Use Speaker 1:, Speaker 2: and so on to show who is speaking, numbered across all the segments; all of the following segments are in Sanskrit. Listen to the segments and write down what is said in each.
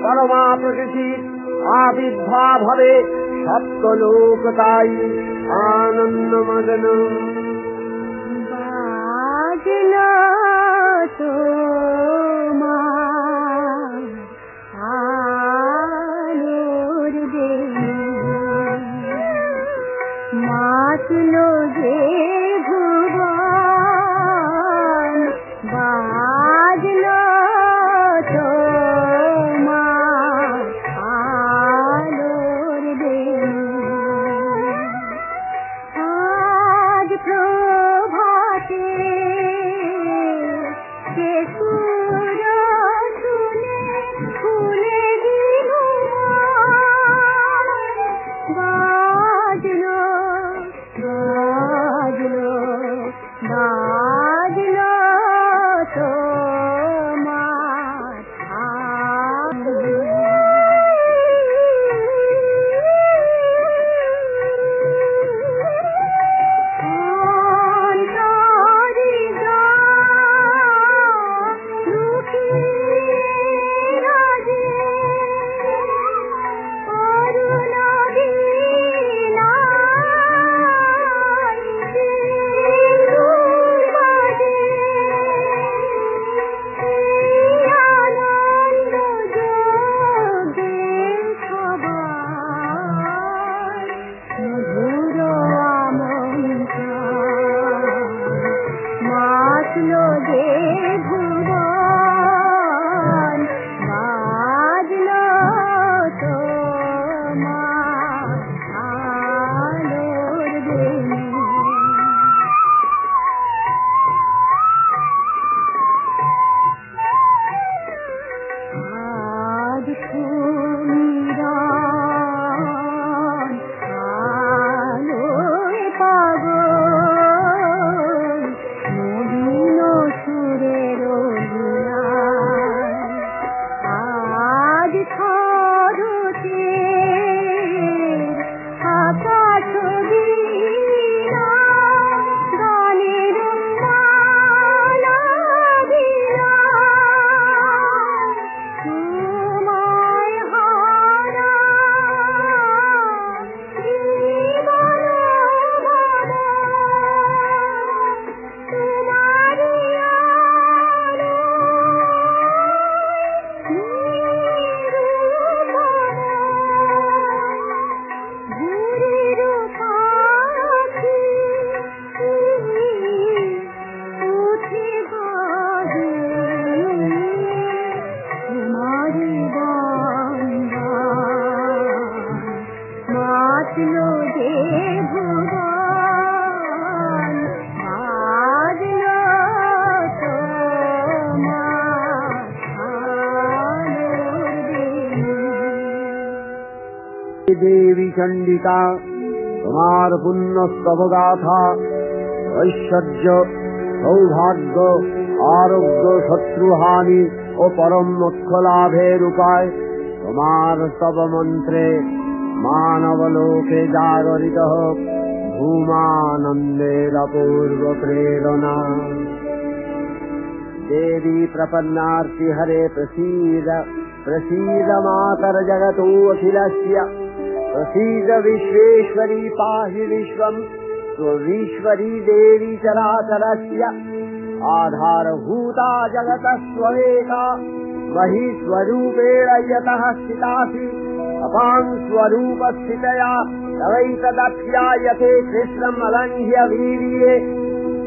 Speaker 1: পরমা প্রকৃতির আবির্ভাব হবে, সপ্তলোক তাই আনন্দ মগ্ন।
Speaker 2: বাজলো তোমার আলোর বেণী, মাতলো যে ভুবন, বাজলো তোমার আলোর বেণী। আজ প্রভাতে যে সুর শুনে ফুলে দিল বাজলো বাজলো বাজলো তোমার মাতলো যে ভুবন, বাজলো তোমার আলোর বেণী। আজ সুমিরন আলোয় পাগল, নবীন সুরের লীলায়। আজ খরচের আকাশ বীণা, গানের মালা গিলা, তোমায় হারা জীবন ভরা, তোমারি মাতলো যে ভুবন, বাজলো তোমার আলোর বেণী।
Speaker 1: দেবী চণ্ডিকা, তোমার পুণ্যস্তব গাথা, ঐশ্বর্য, সৌভাগ্য, আরোগ্য, শত্রুহানি ও পরম মোক্ষ লাভের উপায় তোমার স্তব মন্ত্রে মানবলোকে জাগরিত হোক भूमानंदेर अपूर्व प्रेरणा। देवी प्रपन्नार्ति हरे प्रसीद प्रसीद मातर जगतो अखिलस्य, प्रसीद विश्वेश्वरी पाहि विश्वं स्वईश्वरी देवी चराचरस्य। आधारभूता जगतस्त्वमेका, मही स्वरूपेण यतः स्थितासि, अपां स्वरूपस्थितया तवैतदख्यायते कृष्णम् अलङ्घ्य वीर्ये।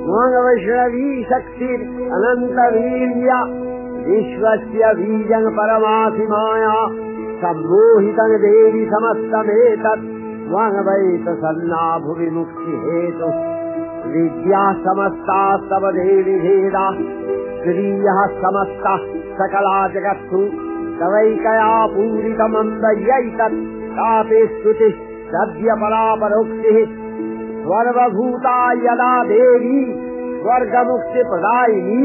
Speaker 1: वैष्णवी शक्तिर् अनन्तवीर्या, विश्वस्य बीजं परमासि माया, सम्मोहितं देवि समस्तमेतत् त्वमवैतसन्ना भुवि मुक्तिहेतुः। विद्या समस्तास्तव देवि भेदा, श्रियः समस्ताः सकला जगत्सु, तवैकया पूरितमन्दयैतत् तापे स्तुतिः सद्यपरापरोक्तिः। सर्वभूता यदा देवी स्वर्गमुक्तिप्रदायिनी,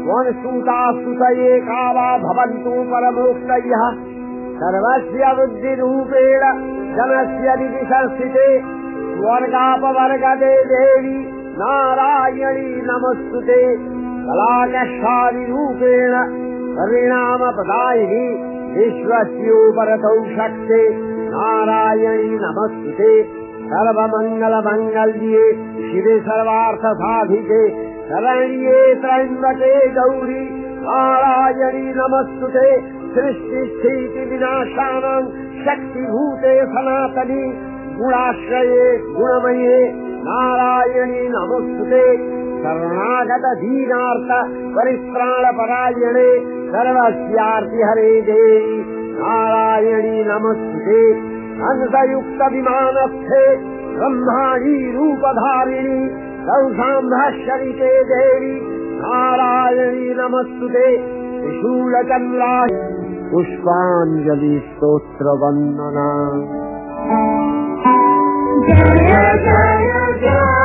Speaker 1: त्वन्स्तुतास्तुतये का वा भवन्तु परमोक्तयः। सर्वस्य बुद्धिरूपेण जनस्य हृदि संस्थिते, स्वर्गापवर्गदे देवी नारायणी नमोस्तुते। कलाकक्षादिरूपेण परिणामप्रदायिनी विश्वस्योपरतौ शक्ते नारायणी नमस्तुते सर्वमङ्गलमङ्गल्ये शिवे सर्वार्थसाधिके शरण्ये त्र्यम्बके गौरी नारायणी नमस्तुते सृष्टिस्थितिविनाशानां शक्तिभूते सनातनी गुणाश्रये गुणमये नारायणी नमस्तुते शरणागत दीनार्थ परित्राणपरायणे सर्वस्यार्तिहरे देवी नारायणी नमस्तुते हंसयुक्त विमानस्थे ब्रह्माणी रूपधारिणी सौसाम्भशरिते देवी नारायणी नमस्तुते त्रिशूलचन्द्रा पुष्पाञ्जलि स्तोत्र वन्दना
Speaker 2: जय जय जय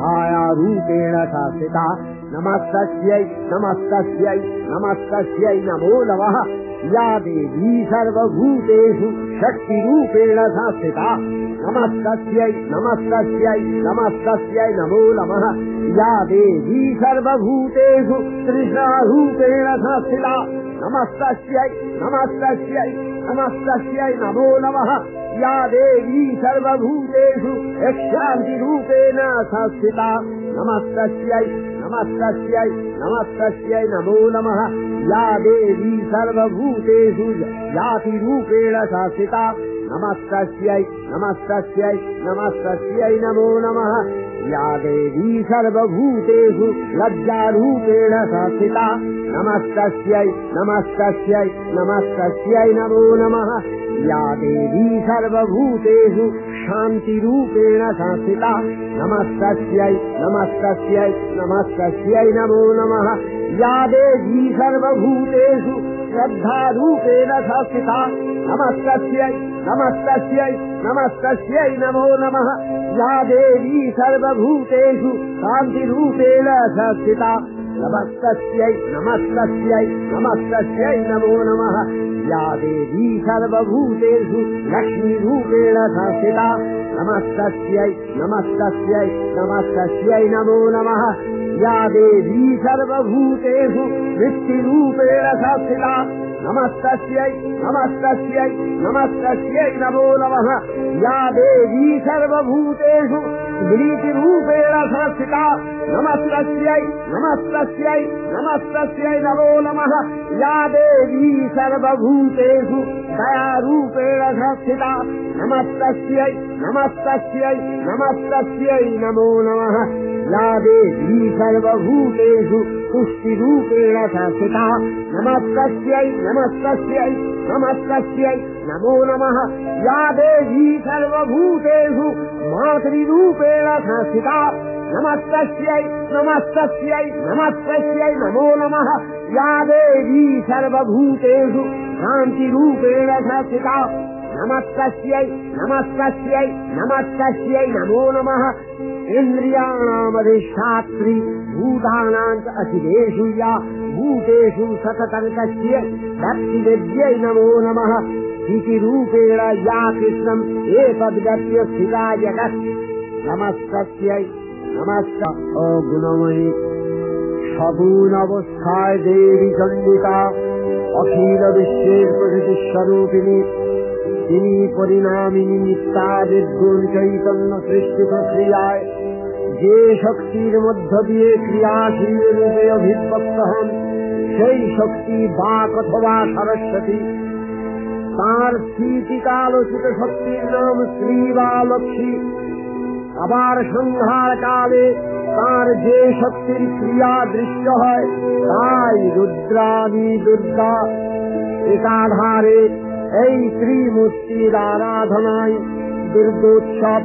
Speaker 1: छायारूपेण शासिता नमस्तस्यै नमस्तस्यै नमस्तस्यै नमो नमः या देवी सर्वभूतेषु शक्तिरूपेण शासिता नमस्तस्यै नमस्तस्यै नमस्तस्यै नमो नमः या देवी सर्वभूतेषु तृष्णारूपेण शासिता नमस्तस्यै नमस्तस्यै नमस्तस्यै नमो नमः या देवी सर्वभूतेषु यक्षान्तिरूपेण संस्थिता नमस्तस्यै नमस्तस्यै नमस्तस्यै नमो नमः या देवी सर्वभूतेषु जातिरूपेण संस्थिता नमस्तस्यै नमस्तस्यै नमस्तस्यै नमो नमः या देवी सर्वभूतेषु लज्जारूपेण संस्थिता नमस्तस्यै नमस्तस्यै नमस्तस्यै नमो नमः या देवी सर्वभूतेषु शान्तिरूपेण संस्थिता नमस्तस्यै नमस्तस्यै नमस्तस्यै नमो नमः या देवी सर्वभूतेषु श्रद्धारूपेण संस्थिता नमस्तस्यै नमस्तस्यै नमस्तस्यै नमो नमः या देवी सर्वभूतेषु शान्तिरूपेण संस्थिता नमस्तस्यै नमस्तस्यै नमस्तस्यै नमो नमः या देवी सर्वभूतेषु लक्ष्मीरूपेण संस्थिता नमस्तस्यै नमस्तस्यै नमस्तस्यै नमो नमः या देवी सर्वभूतेषु वृत्तिरूपेण संस्थिता नमस्तस्यै नमस्तस्यै नमस्तस्यै नमो नमः। या देवी सर्वभूतेषु स्मृतिरूपेण संस्थिता नमस्तस्यै नमस्तस्यै नमस्तस्यै नमो नमः। या देवी सर्वभूतेषु दयारूपेण संस्थिता नमस्तस्यै नमस्तस्यै नमस्तस्यै नमो नमः। या देवी सर्वभूतेषु पुष्टिरूपेण संस्थिता नमस्तस्यै नमस्तस्यै नमस्तस्यै नमो नमः। या देवी सर्वभूतेषु मातृरूपेण संस्थिता नमस्तस्यै नमस्तस्यै नमस्तस्यै नमो नमः। या देवी सर्वभूतेषु शान्तिरूपेण संस्थिता नमस्तस्यै नमस्तस्यै नमस्तस्यै नमो नमः। इन्द्रियाणामधिष्ठात्री भूतानां अखिलेषु या भूतेषु सततं तस्यै भक्तिविद्यै नमो नमः। स्थितिरूपेण या कृष्णम् एतद्गत्य स्थिता जगत् नमस्तस्यै नमस्कार। ओ गुणमयी सगुणावस्थाय देवी चण्डिका अखिल विश्वेर प्रकृति स्वरूपिणी তিনি পরিণামিনী নিত্যা নির্গুণ চৈতন্য সৃষ্টি প্রক্রিয়ায় যে শক্তির মধ্য দিয়ে ক্রিয়াশীল রূপে অভিব্যক্ত হন সেই শক্তি বাক অথবা সরস্বতী। তার স্থিতিকালোচিত শক্তির নাম শ্রী বা লক্ষ্মী। আবার সংহার কালে তার যে শক্তির ক্রিয়া দৃশ্য হয় তাই রুদ্রাণী দুর্গা। একাধারে এই ত্রিমূর্তির আরাধনায় দুর্গোৎসব,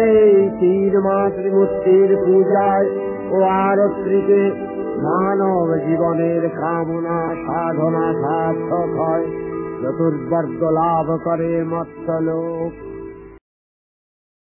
Speaker 1: এই তিন মাতৃমূর্তির পূজায় ও আরতিতে মানব জীবনের কামনা সাধনা সার্থক হয়, চতুর্বর্গ লাভ করে মত্তলোক।